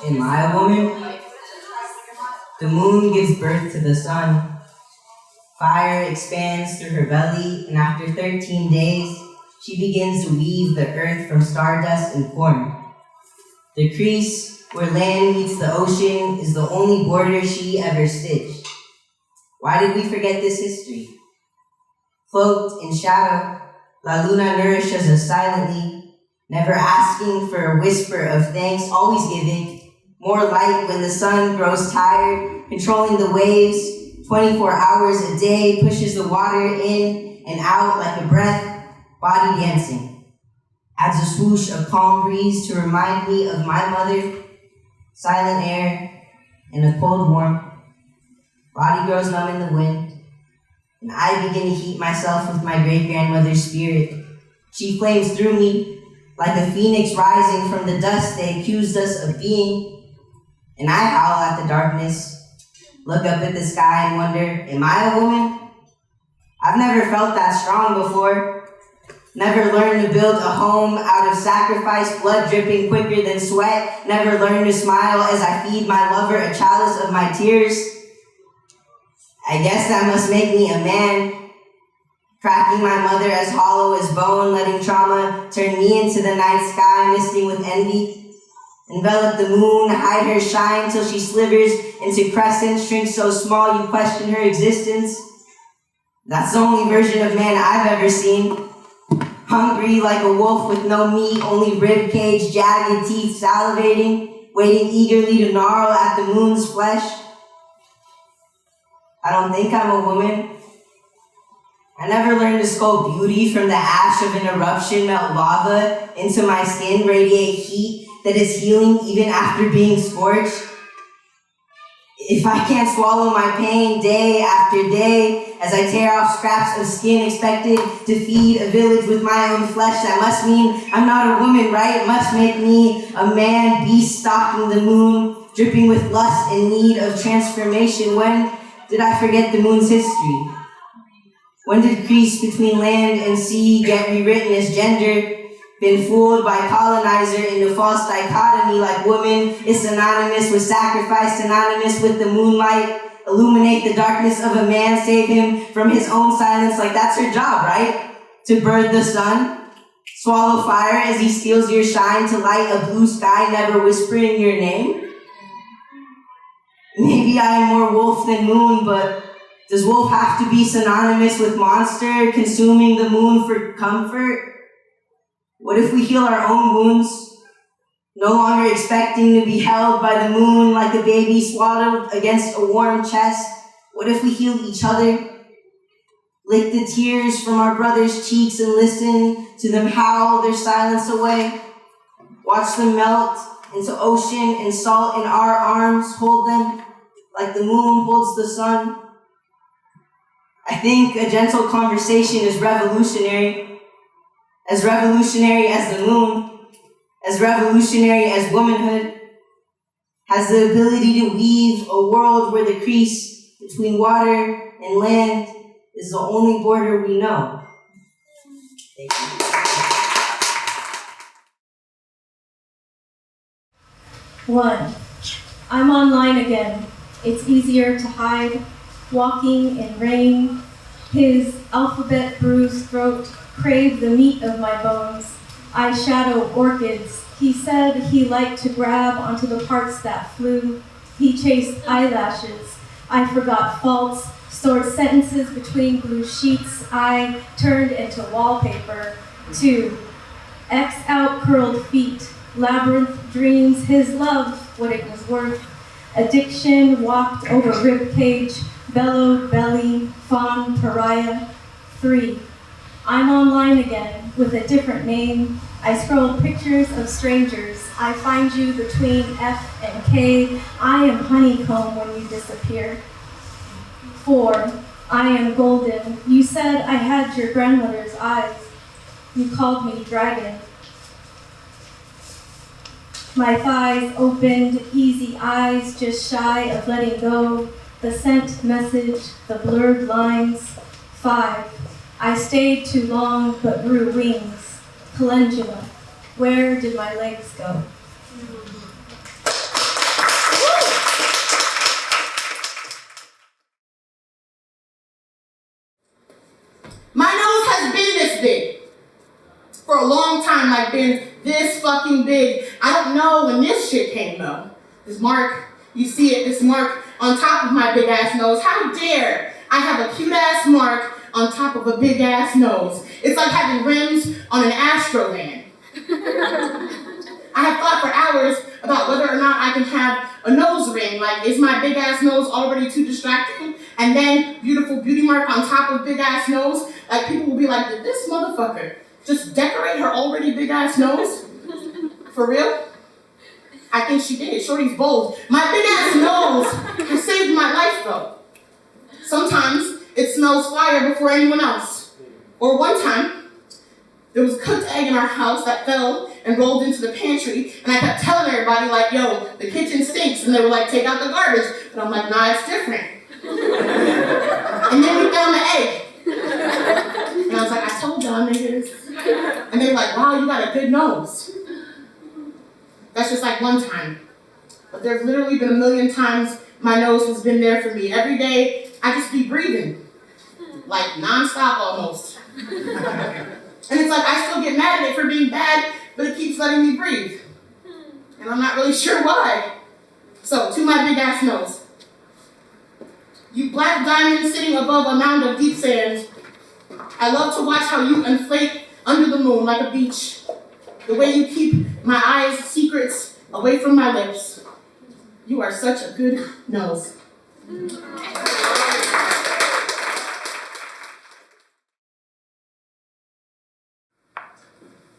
Am I a woman? The moon gives birth to the sun. Fire expands through her belly, and after 13 days, she begins to weave the earth from stardust and corn. The crease where land meets the ocean is the only border she ever stitched. Why did we forget this history? Cloaked in shadow, La Luna nourishes us silently, never asking for a whisper of thanks, always giving more light when the sun grows tired, controlling the waves 24 hours a day, pushes the water in and out like a breath, body dancing. Adds a swoosh of calm breeze to remind me of my mother, silent air, and a cold warmth. Body grows numb in the wind, and I begin to heat myself with my great-grandmother's spirit. She flames through me like a phoenix rising from the dust they accused us of being. And I howl at the darkness, look up at the sky and wonder, am I a woman? I've never felt that strong before. Never learned to build a home out of sacrifice, blood dripping quicker than sweat. Never learned to smile as I feed my lover a chalice of my tears. I guess that must make me a man. Cracking my mother as hollow as bone, letting trauma turn me into the night sky, misting with envy. Envelop the moon, hide her shine till she slivers into crescents, shrinks so small you question her existence. That's the only version of man I've ever seen. Hungry like a wolf with no meat, only rib cage, jagged teeth salivating, waiting eagerly to gnarl at the moon's flesh. I don't think I'm a woman. I never learned to sculpt beauty from the ash of an eruption, melt lava into my skin, radiate heat that is healing even after being scorched. If I can't swallow my pain day after day as I tear off scraps of skin expected to feed a village with my own flesh, that must mean I'm not a woman, right? It must make me a man, beast stalking the moon, dripping with lust and need of transformation. When did I forget the moon's history? When did crease between land and sea get rewritten as gender? Been fooled by colonizer into false dichotomy like woman is synonymous with sacrifice, synonymous with the moonlight. Illuminate the darkness of a man, save him from his own silence, like that's her job, right? To bird the sun, swallow fire as he steals your shine, to light a blue sky, never whispering your name. Maybe I am more wolf than moon, but does wolf have to be synonymous with monster, consuming the moon for comfort? What if we heal our own wounds, no longer expecting to be held by the moon like a baby swaddled against a warm chest? What if we heal each other, lick the tears from our brothers' cheeks and listen to them howl their silence away? Watch them melt into ocean and salt in our arms, hold them like the moon holds the sun. I think a gentle conversation is revolutionary as the moon, as revolutionary as womanhood, has the ability to weave a world where the crease between water and land is the only border we know. Thank you. 1. I'm online again. It's easier to hide, walking in rain. His alphabet-bruised throat craved the meat of my bones. I shadow orchids. He said he liked to grab onto the parts that flew. He chased eyelashes. I forgot faults, stored sentences between blue sheets. I turned into wallpaper. 2. X out curled feet. Labyrinth dreams. His love what it was worth. Addiction walked over ribcage. Bellowed belly. Fawn pariah. 3. I'm online again with a different name. I scroll pictures of strangers. I find you between F and K. I am honeycomb when you disappear. 4. I am golden. You said I had your grandmother's eyes. You called me dragon. My thighs opened, easy eyes, just shy of letting go. The sent message, the blurred lines. 5. I stayed too long, but grew wings. Calendula, where did my legs go? My nose has been this big. For a long time, I've been this fucking big. I don't know when this shit came though. This mark, you see it, this mark on top of my big ass nose. How dare I have a cute ass mark on top of a big ass nose. It's like having rims on an Astro van. I have thought for hours about whether or not I can have a nose ring. Like, is my big ass nose already too distracting? And then beautiful beauty mark on top of big ass nose. Like, people will be like, did this motherfucker just decorate her already big ass nose? For real? I think she did. Shorty's bold. My big ass nose has saved my life though. Sometimes it smells fire before anyone else. Or one time, there was a cooked egg in our house that fell and rolled into the pantry, and I kept telling everybody, like, yo, the kitchen stinks, and they were like, take out the garbage. But I'm like, nah, it's different. And then we found the egg. And I was like, I told y'all niggas. And they were like, wow, you got a good nose. That's just like one time. But there's literally been a million times my nose has been there for me. Every day, I just be breathing. Like, nonstop almost. And it's like, I still get mad at it for being bad, but it keeps letting me breathe. And I'm not really sure why. So, to my big ass nose. You black diamond sitting above a mound of deep sand. I love to watch how you inflate under the moon like a beach. The way you keep my eyes' secrets away from my lips. You are such a good nose.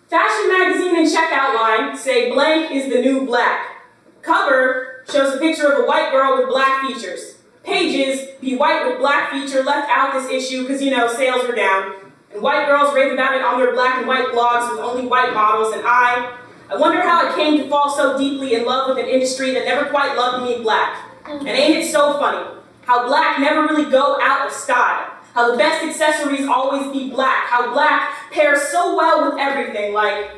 Fashion magazine and checkout line say blank is the new black. Cover shows a picture of a white girl with black features. Pages be white with black feature left out this issue because, you know, sales were down. And white girls rave about it on their black and white blogs with only white models. And I wonder how it came to fall so deeply in love with an industry that never quite loved me black. And ain't it so funny how black never really go out of style. How the best accessories always be black. How black pairs so well with everything, like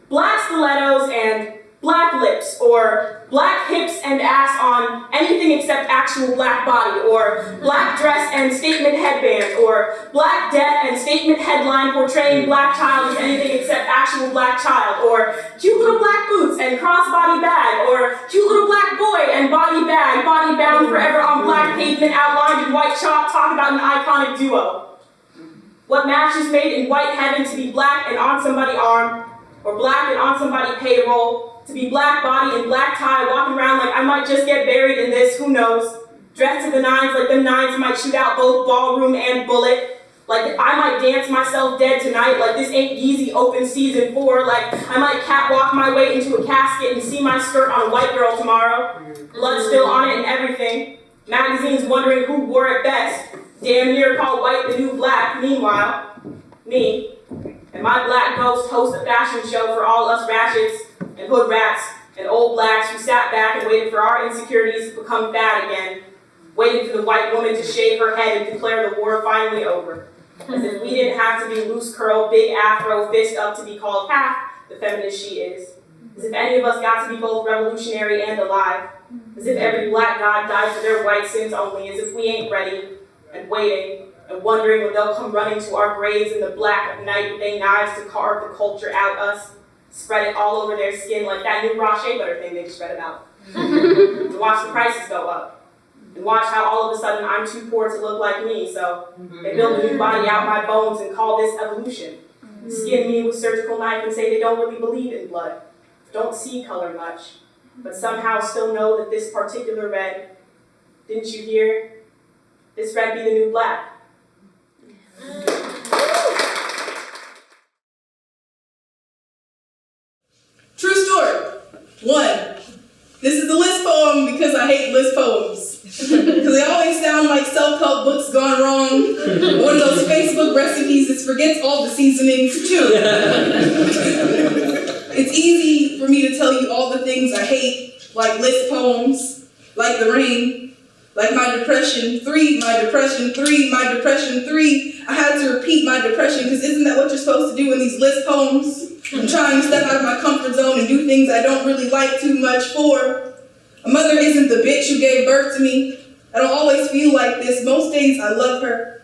black stilettos and black lips, or black hips and ass on anything except actual black body, or black dress and statement headband, or black death and statement headline portraying black child as anything except actual black child, or cute little black boots and crossbody bag, or cute little black boy and body bag, body bound forever on black pavement outlined in white chalk, talk about an iconic duo. What match is made in white heaven to be black and on somebody's arm, or black and on somebody's payroll, to be black body and black tie, walking around like I might just get buried in this, who knows? Dressed to the nines like them nines might shoot out both ballroom and bullet. Like I might dance myself dead tonight, like this ain't Yeezy open season 4. Like I might catwalk my way into a casket and see my skirt on a white girl tomorrow. Blood still on it and everything. Magazines wondering who wore it best. Damn near called white the new black. Meanwhile, me and my black ghost host a fashion show for all us ratchets and hood rats and old blacks who sat back and waited for our insecurities to become fat again, waiting for the white woman to shave her head and declare the war finally over. As if we didn't have to be loose curl, big afro, fist up to be called half the feminist she is. As if any of us got to be both revolutionary and alive. As if every black god died for their white sins only. As if we ain't ready and waiting and wondering when they'll come running to our graves in the black of night with their knives to carve the culture out us. Spread it all over their skin like that new raw shea butter thing they just read about. And watch the prices go up. And watch how all of a sudden I'm too poor to look like me, so they build a new body out my bones and call this evolution. Skin me with surgical knife and say they don't really believe in blood, don't see color much, but somehow still know that this particular red, didn't you hear? This red be the new black. True story. 1. This is the list poem because I hate list poems. Because they always sound like self-help books gone wrong. One of those Facebook recipes that forgets all the seasonings too. It's easy for me to tell you all the things I hate, like list poems, like the rain, like my depression, 3, my depression, 3, my depression, 3. I had to repeat my depression because isn't that what you're supposed to do in these list poems? I'm trying to step out of my comfort zone and do things I don't really like too much for. A mother isn't the bitch who gave birth to me. I don't always feel like this. Most days I love her.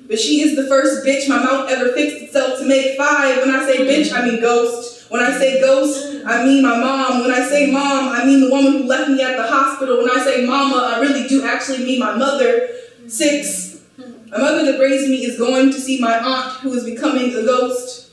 But she is the first bitch my mouth ever fixed itself to make 5. When I say bitch, I mean ghost. When I say ghost, I mean my mom. When I say mom, I mean the woman who left me at the hospital. When I say mama, I really do actually mean my mother. 6. My mother that raised me is going to see my aunt who is becoming a ghost.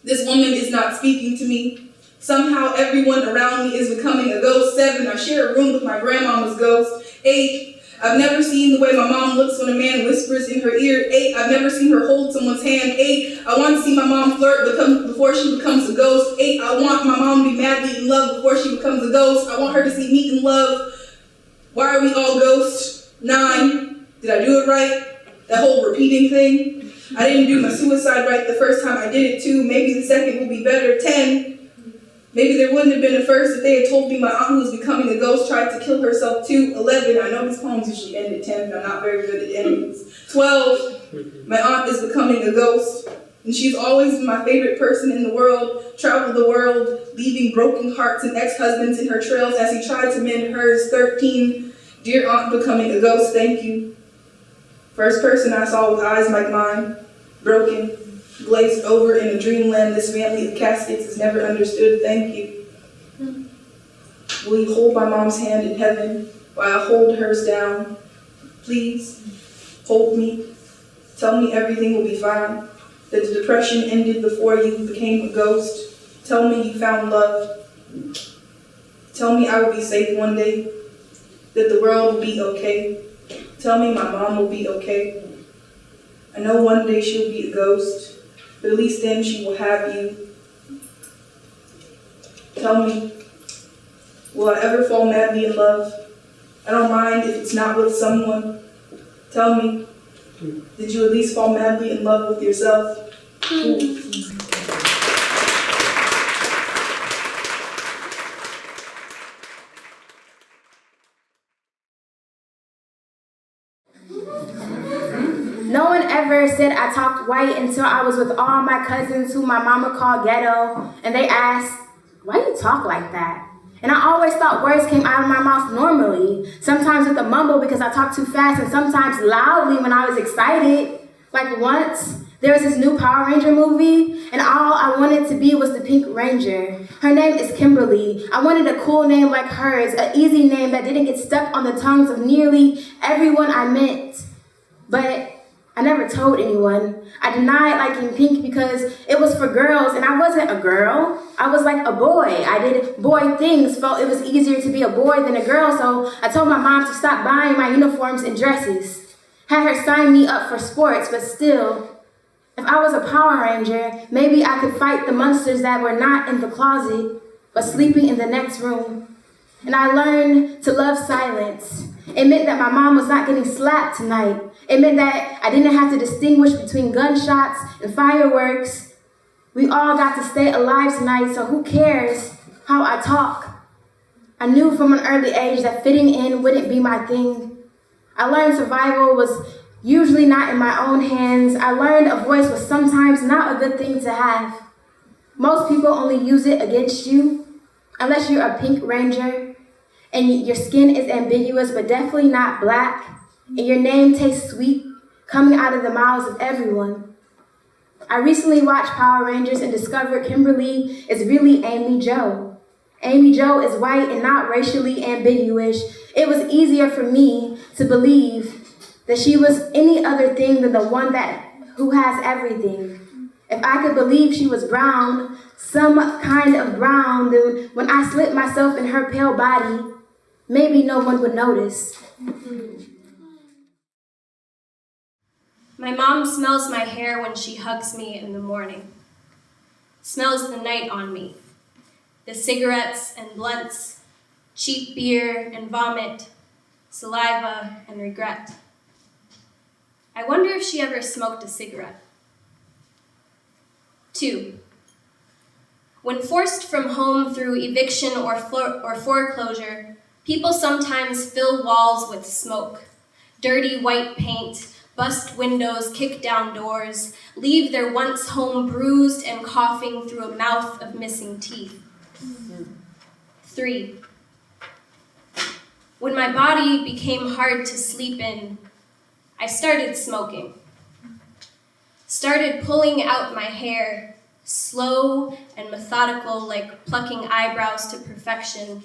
This woman is not speaking to me. Somehow everyone around me is becoming a ghost. 7. I share a room with my grandmama's ghost. 8. I've never seen the way my mom looks when a man whispers in her ear. 8. I've never seen her hold someone's hand. 8. I want to see my mom flirt before she becomes a ghost. 8. I want my mom to be madly in love before she becomes a ghost. I want her to see me in love. Why are we all ghosts? 9. Did I do it right? That whole repeating thing? I didn't do my suicide right the first time I did it too. Maybe the second will be better. 10. Maybe there wouldn't have been a first if they had told me my aunt who was becoming a ghost tried to kill herself too. 11. I know these poems usually end at 10, but I'm not very good at endings. 12. My aunt is becoming a ghost, and she's always been my favorite person in the world. Traveled the world, leaving broken hearts and ex-husbands in her trails as he tried to mend hers. 13. Dear aunt becoming a ghost, thank you. First person I saw with eyes like mine, broken, glazed over in a dreamland this family of caskets has never understood. Thank you. Will you hold my mom's hand in heaven while I hold hers down? Please, hold me. Tell me everything will be fine. That the depression ended before you became a ghost. Tell me you found love. Tell me I will be safe one day. That the world will be okay. Tell me my mom will be okay. I know one day she'll be a ghost. But at least then she will have you. Tell me, will I ever fall madly in love? I don't mind if it's not with someone. Tell me, did you at least fall madly in love with yourself? No one ever said I talked white until I was with all my cousins who my mama called ghetto, and they asked, why you talk like that? And I always thought words came out of my mouth normally, sometimes with a mumble because I talk too fast, and sometimes loudly when I was excited. Like once, there was this new Power Ranger movie, and all I wanted to be was the Pink Ranger. Her name is Kimberly. I wanted a cool name like hers, an easy name that didn't get stuck on the tongues of nearly everyone I met. But I never told anyone. I denied liking pink because it was for girls, and I wasn't a girl. I was like a boy. I did boy things, felt it was easier to be a boy than a girl, so I told my mom to stop buying my uniforms and dresses. Had her sign me up for sports, but still, if I was a Power Ranger, maybe I could fight the monsters that were not in the closet, but sleeping in the next room. And I learned to love silence. It meant that my mom was not getting slapped tonight. It meant that I didn't have to distinguish between gunshots and fireworks. We all got to stay alive tonight, so who cares how I talk? I knew from an early age that fitting in wouldn't be my thing. I learned survival was usually not in my own hands. I learned a voice was sometimes not a good thing to have. Most people only use it against you, unless you're a Pink Ranger, and your skin is ambiguous, but definitely not black, and your name tastes sweet, coming out of the mouths of everyone. I recently watched Power Rangers and discovered Kimberly is really Amy Jo. Amy Jo is white and not racially ambiguous. It was easier for me to believe that she was any other thing than the one who has everything. If I could believe she was brown, some kind of brown, then when I slipped myself in her pale body, maybe no one would notice. My mom smells my hair when she hugs me in the morning. Smells the night on me. The cigarettes and blunts, cheap beer and vomit, saliva and regret. I wonder if she ever smoked a cigarette. 2. When forced from home through eviction or foreclosure, people sometimes fill walls with smoke, dirty white paint, bust windows, kick down doors, leave their once home bruised and coughing through a mouth of missing teeth. 3. When my body became hard to sleep in, I started smoking. Started pulling out my hair, slow and methodical like plucking eyebrows to perfection.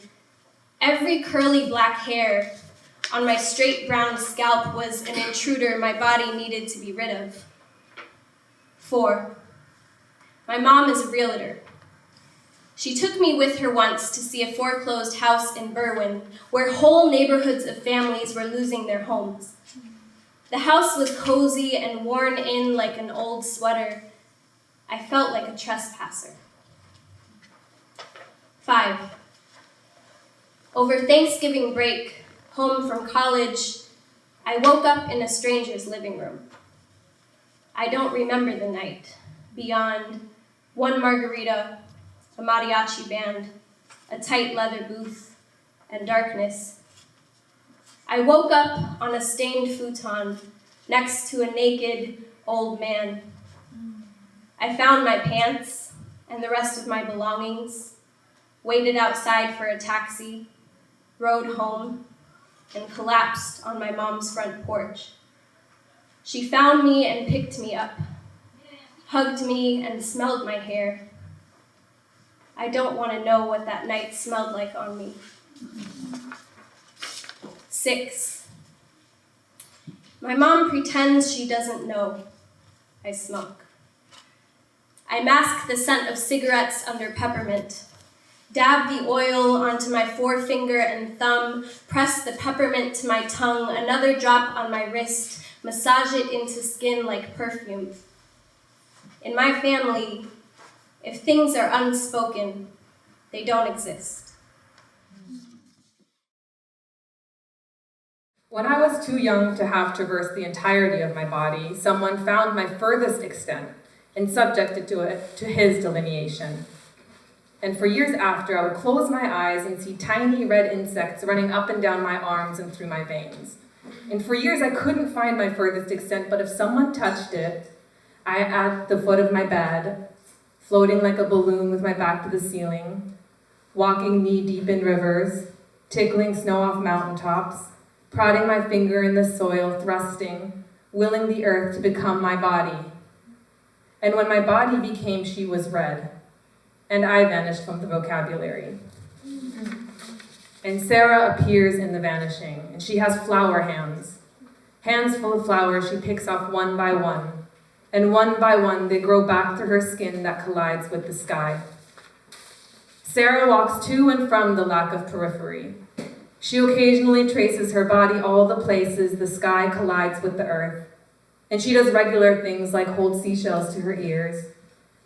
Every curly black hair on my straight brown scalp was an intruder my body needed to be rid of. 4. My mom is a realtor. She took me with her once to see a foreclosed house in Berwyn, where whole neighborhoods of families were losing their homes. The house was cozy and worn in like an old sweater. I felt like a trespasser. 5. Over Thanksgiving break, home from college, I woke up in a stranger's living room. I don't remember the night, beyond one margarita, a mariachi band, a tight leather booth, and darkness. I woke up on a stained futon next to a naked old man. I found my pants and the rest of my belongings, waited outside for a taxi, rode home, and collapsed on my mom's front porch. She found me and picked me up, hugged me and smelled my hair. I don't want to know what that night smelled like on me. 6. My mom pretends she doesn't know I smoke. I mask the scent of cigarettes under peppermint, dab the oil onto my forefinger and thumb, press the peppermint to my tongue, another drop on my wrist, massage it into skin like perfume. In my family, if things are unspoken, they don't exist. When I was too young to have traversed the entirety of my body, someone found my furthest extent and subjected it to his delineation. And for years after, I would close my eyes and see tiny red insects running up and down my arms and through my veins. And for years, I couldn't find my furthest extent, but if someone touched it, I at the foot of my bed, floating like a balloon with my back to the ceiling, walking knee-deep in rivers, tickling snow off mountaintops, prodding my finger in the soil, thrusting, willing the earth to become my body. And when my body became she was red, and I vanished from the vocabulary. And Sarah appears in the vanishing, and she has flower hands. Hands full of flowers she picks off one by one, and one by one they grow back through her skin that collides with the sky. Sarah walks to and from the lack of periphery. She occasionally traces her body all the places the sky collides with the earth, and she does regular things like hold seashells to her ears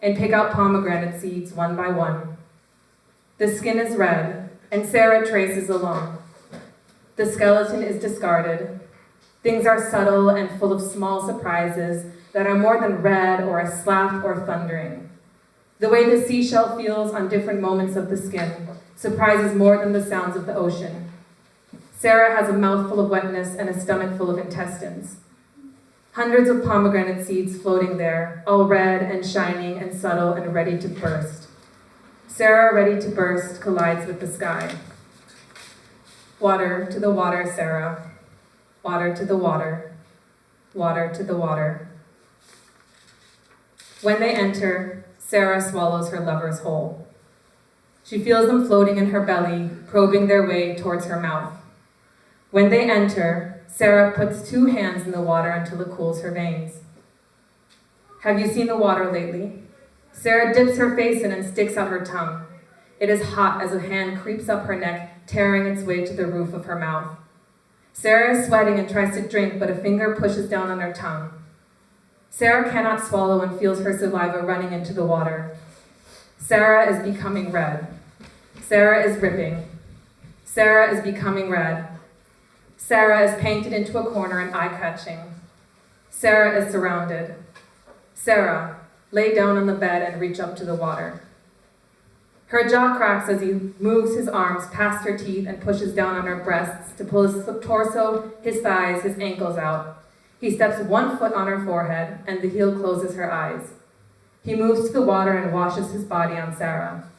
and pick out pomegranate seeds one by one. The skin is red, and Sarah traces along. The skeleton is discarded. Things are subtle and full of small surprises that are more than red or a slap or thundering. The way the seashell feels on different moments of the skin surprises more than the sounds of the ocean. Sarah has a mouthful of wetness and a stomach full of intestines. Hundreds of pomegranate seeds floating there, all red and shining and subtle and ready to burst. Sarah, ready to burst, collides with the sky. Water to the water, Sarah. Water to the water. Water to the water. When they enter, Sarah swallows her lovers whole. She feels them floating in her belly, probing their way towards her mouth. When they enter, Sarah puts 2 hands in the water until it cools her veins. Have you seen the water lately? Sarah dips her face in and sticks out her tongue. It is hot as a hand creeps up her neck, tearing its way to the roof of her mouth. Sarah is sweating and tries to drink, but a finger pushes down on her tongue. Sarah cannot swallow and feels her saliva running into the water. Sarah is becoming red. Sarah is ripping. Sarah is becoming red. Sarah is painted into a corner and eye-catching. Sarah is surrounded. Sarah, lay down on the bed and reach up to the water. Her jaw cracks as he moves his arms past her teeth and pushes down on her breasts to pull his torso, his thighs, his ankles out. He steps 1 foot on her forehead, and the heel closes her eyes. He moves to the water and washes his body on Sarah.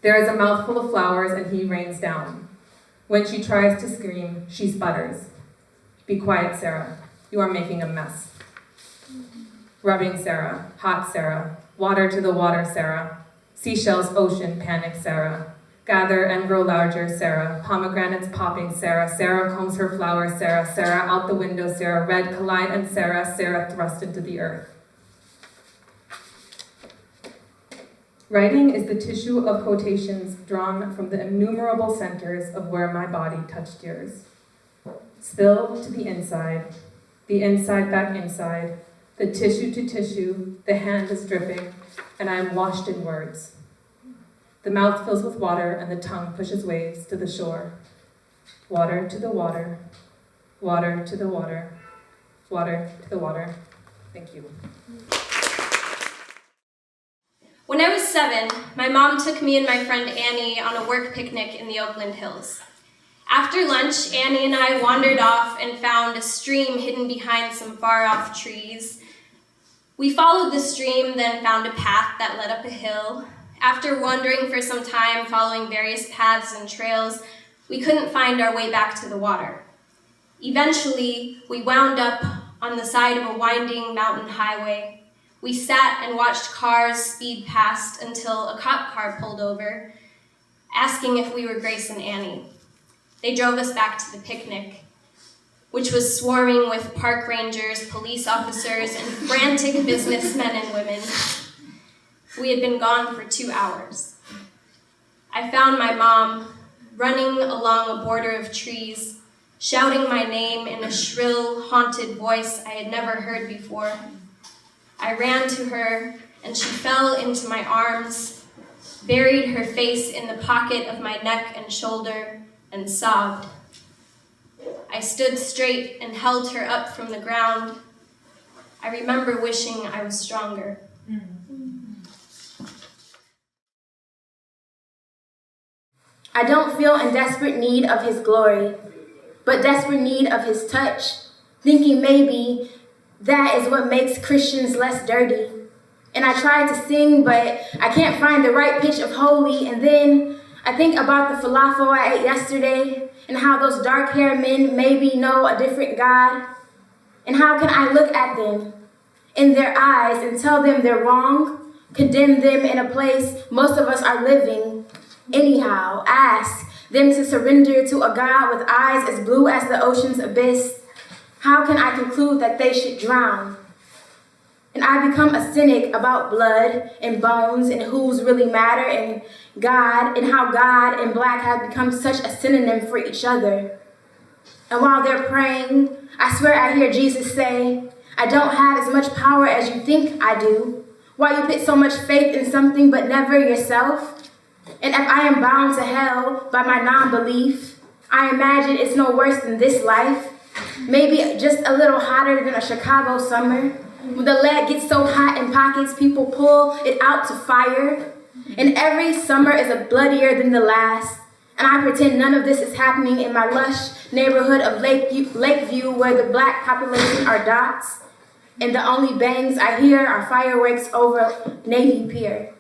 There is a mouthful of flowers, and he rains down. When she tries to scream, she sputters. Be quiet, Sarah. You are making a mess. Rubbing Sarah, hot Sarah, water to the water, Sarah. Seashells, ocean, panic, Sarah. Gather and grow larger, Sarah. Pomegranates popping, Sarah. Sarah combs her flowers, Sarah. Sarah out the window, Sarah. Red collide and Sarah. Sarah thrust into the earth. Writing is the tissue of quotations drawn from the innumerable centers of where my body touched yours. Spill to the inside back inside, the tissue to tissue, the hand is dripping, and I am washed in words. The mouth fills with water, and the tongue pushes waves to the shore. Water to the water, water to the water, water to the water. Thank you. When I was 7, my mom took me and my friend Annie on a work picnic in the Oakland Hills. After lunch, Annie and I wandered off and found a stream hidden behind some far-off trees. We followed the stream, then found a path that led up a hill. After wandering for some time, following various paths and trails, we couldn't find our way back to the water. Eventually, we wound up on the side of a winding mountain highway. We sat and watched cars speed past until a cop car pulled over, asking if we were Grace and Annie. They drove us back to the picnic, which was swarming with park rangers, police officers, and frantic businessmen and women. We had been gone for 2 hours. I found my mom running along a border of trees, shouting my name in a shrill, haunted voice I had never heard before. I ran to her, and she fell into my arms, buried her face in the pocket of my neck and shoulder, and sobbed. I stood straight and held her up from the ground. I remember wishing I was stronger. I don't feel in desperate need of his glory, but desperate need of his touch, thinking maybe that is what makes Christians less dirty. And I try to sing, but I can't find the right pitch of holy. And then I think about the falafel I ate yesterday and how those dark-haired men maybe know a different God. And how can I look at them in their eyes and tell them they're wrong, condemn them in a place most of us are living anyhow, ask them to surrender to a God with eyes as blue as the ocean's abyss? How can I conclude that they should drown? And I become a cynic about blood and bones and who's really matter and God and how God and black have become such a synonym for each other. And while they're praying, I swear I hear Jesus say, I don't have as much power as you think I do. Why you put so much faith in something but never yourself? And if I am bound to hell by my non-belief, I imagine it's no worse than this life. Maybe just a little hotter than a Chicago summer. When the lead gets so hot in pockets, people pull it out to fire. And every summer is a bloodier than the last. And I pretend none of this is happening in my lush neighborhood of Lakeview, where the black population are dots. And the only bangs I hear are fireworks over Navy Pier.